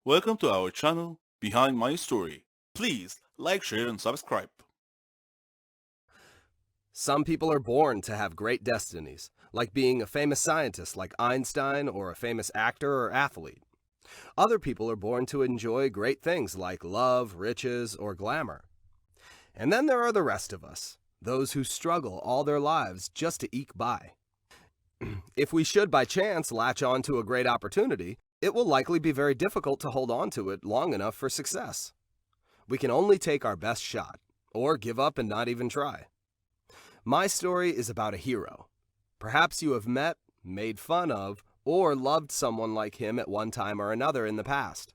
Welcome to our channel, Behind My Story. Please like, share and subscribe. Some people are born to have great destinies, like being a famous scientist like Einstein or a famous actor or athlete. Other people are born to enjoy great things like love, riches, or glamour. And then there are the rest of us, those who struggle all their lives just to eke by. If we should by chance latch on to a great opportunity, it will likely be very difficult to hold on to it long enough for success. We can only take our best shot, or give up and not even try. My story is about a hero. Perhaps you have met, made fun of, or loved someone like him at one time or another in the past.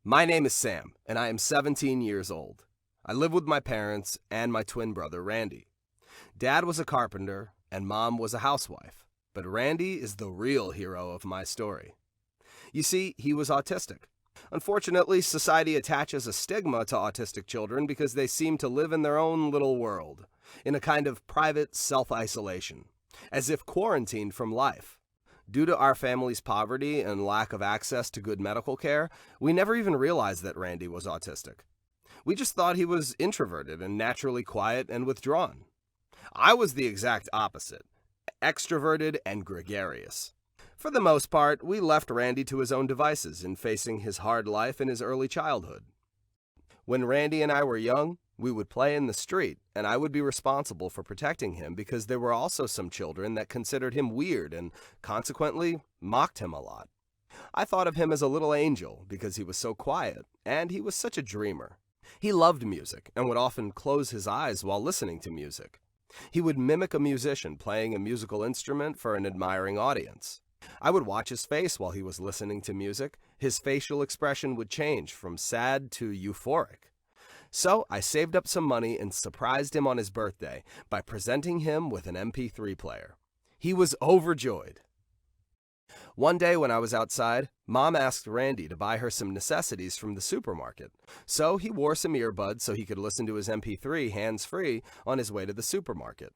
My name is Sam, and I am 17 years old. I live with my parents and my twin brother, Randy. Dad was a carpenter, and Mom was a housewife, but Randy is the real hero of my story. You see, he was autistic. Unfortunately, society attaches a stigma to autistic children because they seem to live in their own little world, in a kind of private self-isolation, as if quarantined from life. Due to our family's poverty and lack of access to good medical care, we never even realized that Randy was autistic. We just thought he was introverted and naturally quiet and withdrawn. I was the exact opposite, extroverted and gregarious. For the most part, we left Randy to his own devices in facing his hard life in his early childhood. When Randy and I were young, we would play in the street, and I would be responsible for protecting him because there were also some children that considered him weird and, consequently, mocked him a lot. I thought of him as a little angel because he was so quiet, and he was such a dreamer. He loved music and would often close his eyes while listening to music. He would mimic a musician playing a musical instrument for an admiring audience. I would watch his face while he was listening to music. His facial expression would change from sad to euphoric. So I saved up some money and surprised him on his birthday by presenting him with an MP3 player. He was overjoyed. One day when I was outside, Mom asked Randy to buy her some necessities from the supermarket. So he wore some earbuds so he could listen to his MP3 hands-free on his way to the supermarket.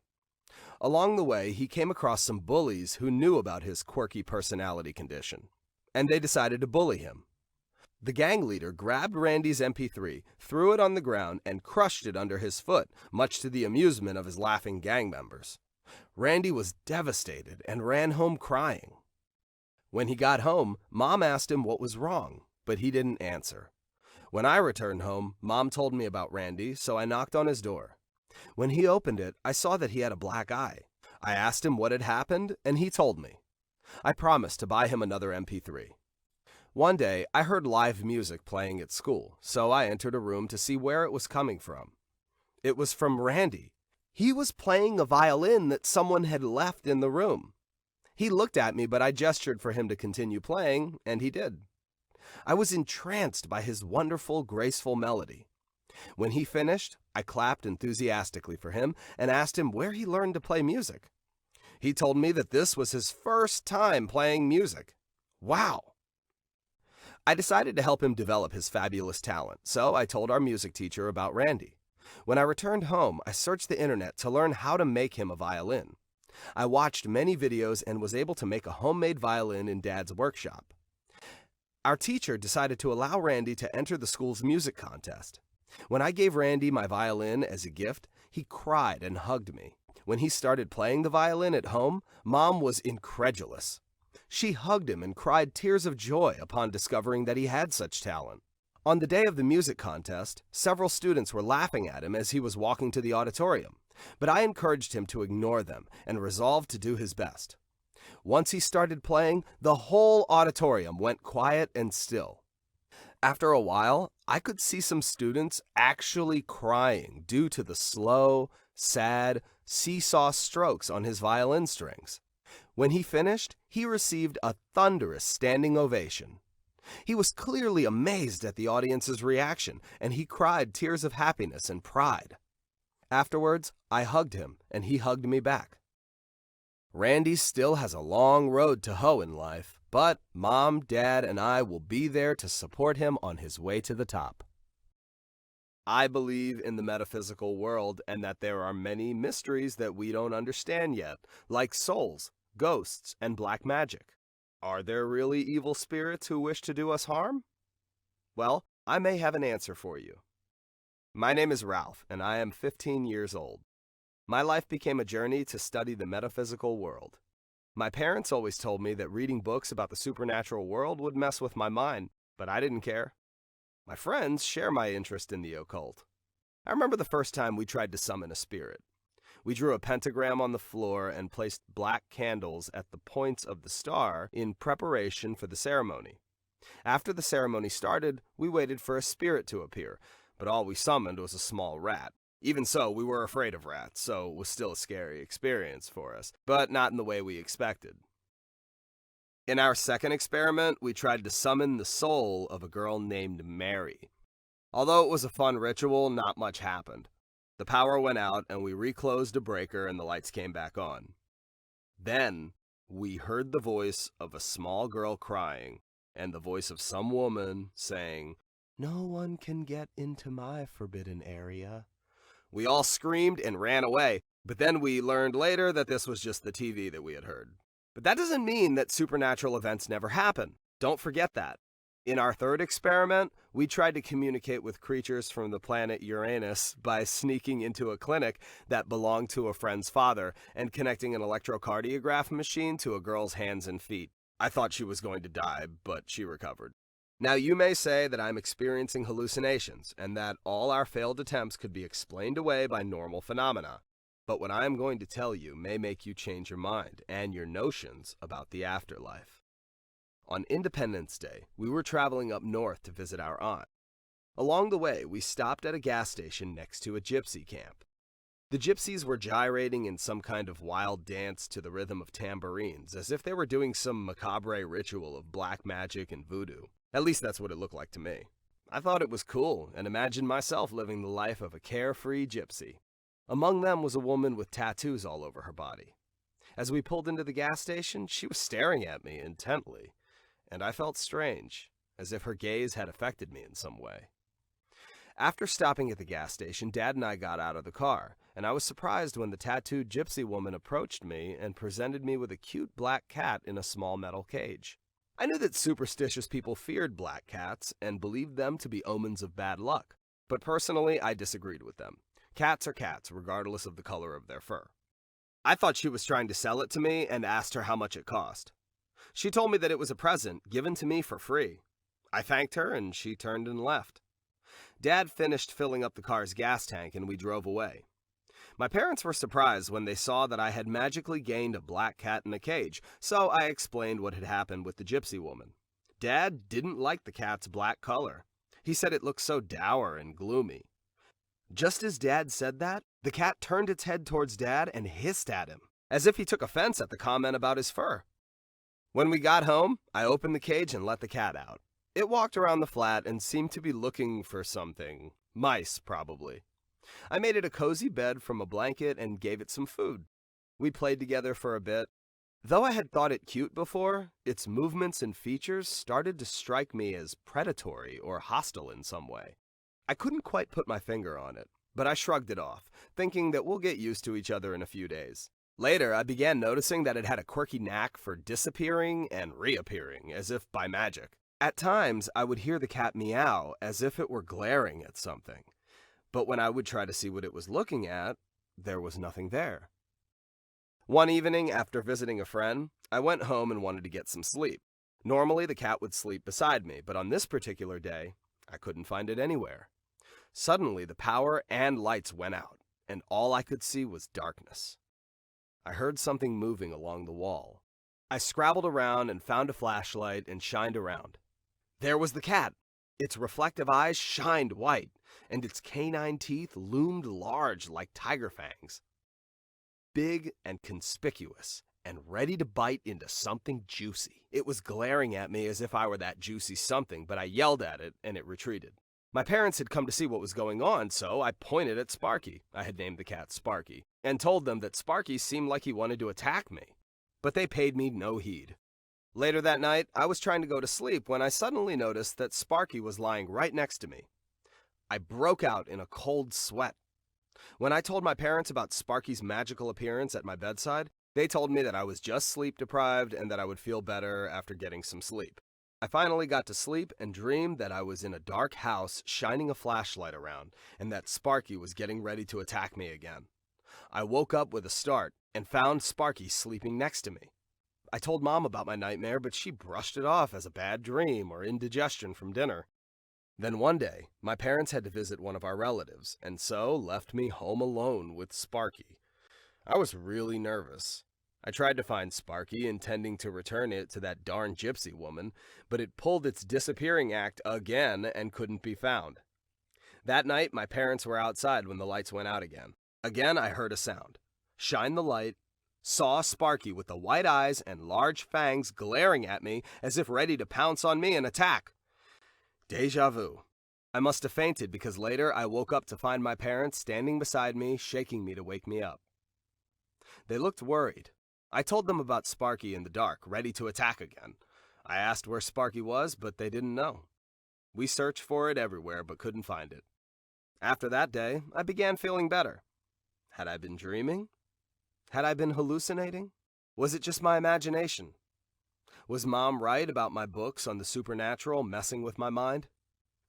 Along the way, he came across some bullies who knew about his quirky personality condition, and they decided to bully him. The gang leader grabbed Randy's MP3, threw it on the ground, and crushed it under his foot, much to the amusement of his laughing gang members. Randy was devastated and ran home crying. When he got home, Mom asked him what was wrong, but he didn't answer. When I returned home, Mom told me about Randy, so I knocked on his door. When he opened it, I saw that he had a black eye. I asked him what had happened, and he told me. I promised to buy him another MP3. One day, I heard live music playing at school, so I entered a room to see where it was coming from. It was from Randy. He was playing a violin that someone had left in the room. He looked at me, but I gestured for him to continue playing, and he did. I was entranced by his wonderful, graceful melody. When he finished, I clapped enthusiastically for him and asked him where he learned to play music. He told me that this was his first time playing music. Wow! I decided to help him develop his fabulous talent, so I told our music teacher about Randy. When I returned home, I searched the internet to learn how to make him a violin. I watched many videos and was able to make a homemade violin in Dad's workshop. Our teacher decided to allow Randy to enter the school's music contest. When I gave Randy my violin as a gift, he cried and hugged me. When he started playing the violin at home, Mom was incredulous. She hugged him and cried tears of joy upon discovering that he had such talent. On the day of the music contest, several students were laughing at him as he was walking to the auditorium, but I encouraged him to ignore them and resolved to do his best. Once he started playing, the whole auditorium went quiet and still. After a while, I could see some students actually crying due to the slow, sad, seesaw strokes on his violin strings. When he finished, he received a thunderous standing ovation. He was clearly amazed at the audience's reaction, and he cried tears of happiness and pride. Afterwards, I hugged him, and he hugged me back. Randy still has a long road to hoe in life, but Mom, Dad, and I will be there to support him on his way to the top. I believe in the metaphysical world and that there are many mysteries that we don't understand yet, like souls, ghosts, and black magic. Are there really evil spirits who wish to do us harm? Well, I may have an answer for you. My name is Ralph, and I am 15 years old. My life became a journey to study the metaphysical world. My parents always told me that reading books about the supernatural world would mess with my mind, but I didn't care. My friends share my interest in the occult. I remember the first time we tried to summon a spirit. We drew a pentagram on the floor and placed black candles at the points of the star in preparation for the ceremony. After the ceremony started, we waited for a spirit to appear, but all we summoned was a small rat. Even so, we were afraid of rats, so it was still a scary experience for us, but not in the way we expected. In our second experiment, we tried to summon the soul of a girl named Mary. Although it was a fun ritual, not much happened. The power went out and we reclosed a breaker and the lights came back on. Then, we heard the voice of a small girl crying and the voice of some woman saying, "No one can get into my forbidden area." We all screamed and ran away, but then we learned later that this was just the TV that we had heard. But that doesn't mean that supernatural events never happen. Don't forget that. In our third experiment, we tried to communicate with creatures from the planet Uranus by sneaking into a clinic that belonged to a friend's father and connecting an electrocardiograph machine to a girl's hands and feet. I thought she was going to die, but she recovered. Now you may say that I'm experiencing hallucinations and that all our failed attempts could be explained away by normal phenomena. But what I am going to tell you may make you change your mind and your notions about the afterlife. On Independence Day, we were traveling up north to visit our aunt. Along the way, we stopped at a gas station next to a gypsy camp. The gypsies were gyrating in some kind of wild dance to the rhythm of tambourines, as if they were doing some macabre ritual of black magic and voodoo. At least that's what it looked like to me. I thought it was cool and imagined myself living the life of a carefree gypsy. Among them was a woman with tattoos all over her body. As we pulled into the gas station, she was staring at me intently, and I felt strange, as if her gaze had affected me in some way. After stopping at the gas station, Dad and I got out of the car, and I was surprised when the tattooed gypsy woman approached me and presented me with a cute black cat in a small metal cage. I knew that superstitious people feared black cats and believed them to be omens of bad luck, but personally I disagreed with them. Cats are cats, regardless of the color of their fur. I thought she was trying to sell it to me and asked her how much it cost. She told me that it was a present given to me for free. I thanked her and she turned and left. Dad finished filling up the car's gas tank and we drove away. My parents were surprised when they saw that I had magically gained a black cat in a cage, so I explained what had happened with the gypsy woman. Dad didn't like the cat's black color. He said it looked so dour and gloomy. Just as Dad said that, the cat turned its head towards Dad and hissed at him, as if he took offense at the comment about his fur. When we got home, I opened the cage and let the cat out. It walked around the flat and seemed to be looking for something. Mice, probably. I made it a cozy bed from a blanket and gave it some food. We played together for a bit. Though I had thought it cute before, its movements and features started to strike me as predatory or hostile in some way. I couldn't quite put my finger on it, but I shrugged it off, thinking that we'll get used to each other in a few days. Later, I began noticing that it had a quirky knack for disappearing and reappearing, as if by magic. At times, I would hear the cat meow, as if it were glaring at something. But when I would try to see what it was looking at, there was nothing there. One evening, after visiting a friend, I went home and wanted to get some sleep. Normally, the cat would sleep beside me, but on this particular day, I couldn't find it anywhere. Suddenly, the power and lights went out, and all I could see was darkness. I heard something moving along the wall. I scrabbled around and found a flashlight and shined around. There was the cat. Its reflective eyes shined white, and its canine teeth loomed large like tiger fangs. Big and conspicuous, and ready to bite into something juicy. It was glaring at me as if I were that juicy something, but I yelled at it, and it retreated. My parents had come to see what was going on, so I pointed at Sparky. I had named the cat Sparky, and told them that Sparky seemed like he wanted to attack me. But they paid me no heed. Later that night, I was trying to go to sleep when I suddenly noticed that Sparky was lying right next to me. I broke out in a cold sweat. When I told my parents about Sparky's magical appearance at my bedside, They told me that I was just sleep deprived and that I would feel better after getting some sleep. I finally got to sleep and dreamed that I was in a dark house shining a flashlight around and that Sparky was getting ready to attack me again. I woke up with a start and found Sparky sleeping next to me. I told Mom about my nightmare, but she brushed it off as a bad dream or indigestion from dinner. Then one day, my parents had to visit one of our relatives, and so left me home alone with Sparky. I was really nervous. I tried to find Sparky, intending to return it to that darn gypsy woman, but it pulled its disappearing act again and couldn't be found. That night, my parents were outside when the lights went out again. Again, I heard a sound. Shined the light, saw Sparky with the white eyes and large fangs glaring at me as if ready to pounce on me and attack. Deja vu. I must have fainted because later I woke up to find my parents standing beside me, shaking me to wake me up. They looked worried. I told them about Sparky in the dark, ready to attack again. I asked where Sparky was, but they didn't know. We searched for it everywhere, but couldn't find it. After that day, I began feeling better. Had I been dreaming? Had I been hallucinating? Was it just my imagination? Was Mom right about my books on the supernatural messing with my mind?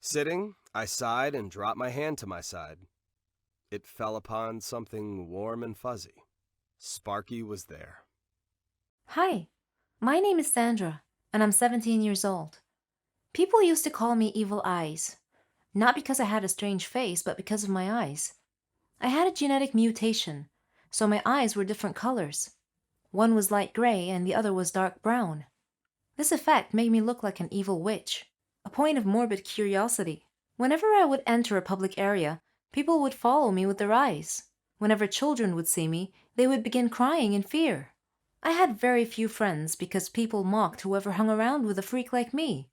Sitting, I sighed and dropped my hand to my side. It fell upon something warm and fuzzy. Sparky was there. Hi, my name is Sandra, and I'm 17 years old. People used to call me Evil Eyes, not because I had a strange face, but because of my eyes. I had a genetic mutation, so my eyes were different colors. One was light gray and the other was dark brown. This effect made me look like an evil witch, a point of morbid curiosity. Whenever I would enter a public area, people would follow me with their eyes. Whenever children would see me, they would begin crying in fear. I had very few friends because people mocked whoever hung around with a freak like me.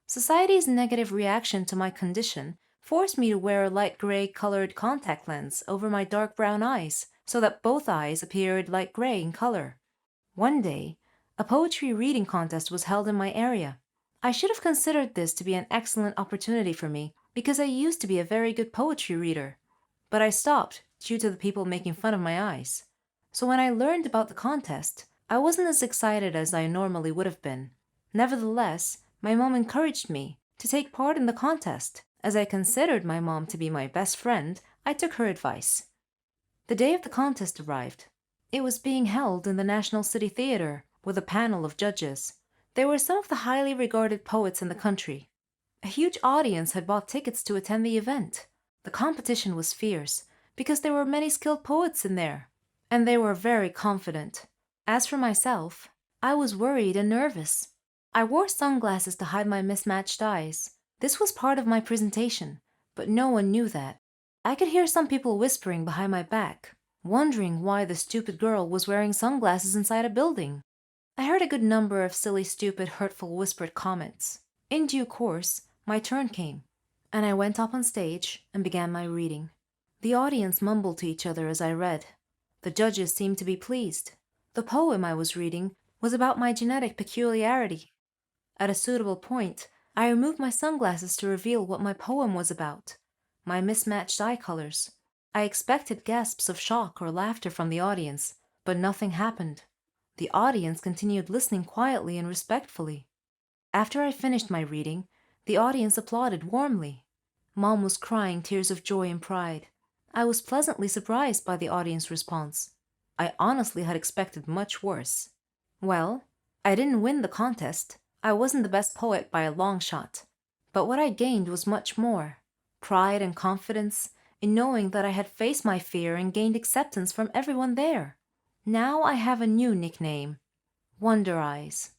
Society's negative reaction to my condition forced me to wear a light gray colored contact lens over my dark brown eyes so that both eyes appeared light gray in color. One day, a poetry reading contest was held in my area. I should have considered this to be an excellent opportunity for me because I used to be a very good poetry reader. But I stopped due to the people making fun of my eyes. So when I learned about the contest, I wasn't as excited as I normally would have been. Nevertheless, my mom encouraged me to take part in the contest. As I considered my mom to be my best friend, I took her advice. The day of the contest arrived. It was being held in the National City Theater with a panel of judges. They were some of the highly regarded poets in the country. A huge audience had bought tickets to attend the event. The competition was fierce because there were many skilled poets in there, and they were very confident. As for myself, I was worried and nervous. I wore sunglasses to hide my mismatched eyes. This was part of my presentation, but no one knew that. I could hear some people whispering behind my back, wondering why the stupid girl was wearing sunglasses inside a building. I heard a good number of silly, stupid, hurtful whispered comments. In due course, my turn came, and I went up on stage and began my reading. The audience mumbled to each other as I read. The judges seemed to be pleased. The poem I was reading was about my genetic peculiarity. At a suitable point, I removed my sunglasses to reveal what my poem was about. My mismatched eye colors. I expected gasps of shock or laughter from the audience, but nothing happened. The audience continued listening quietly and respectfully. After I finished my reading, the audience applauded warmly. Mom was crying tears of joy and pride. I was pleasantly surprised by the audience response. I honestly had expected much worse. Well, I didn't win the contest. I wasn't the best poet by a long shot. But what I gained was much more. Pride and confidence in knowing that I had faced my fear and gained acceptance from everyone there. Now I have a new nickname, Wonder Eyes.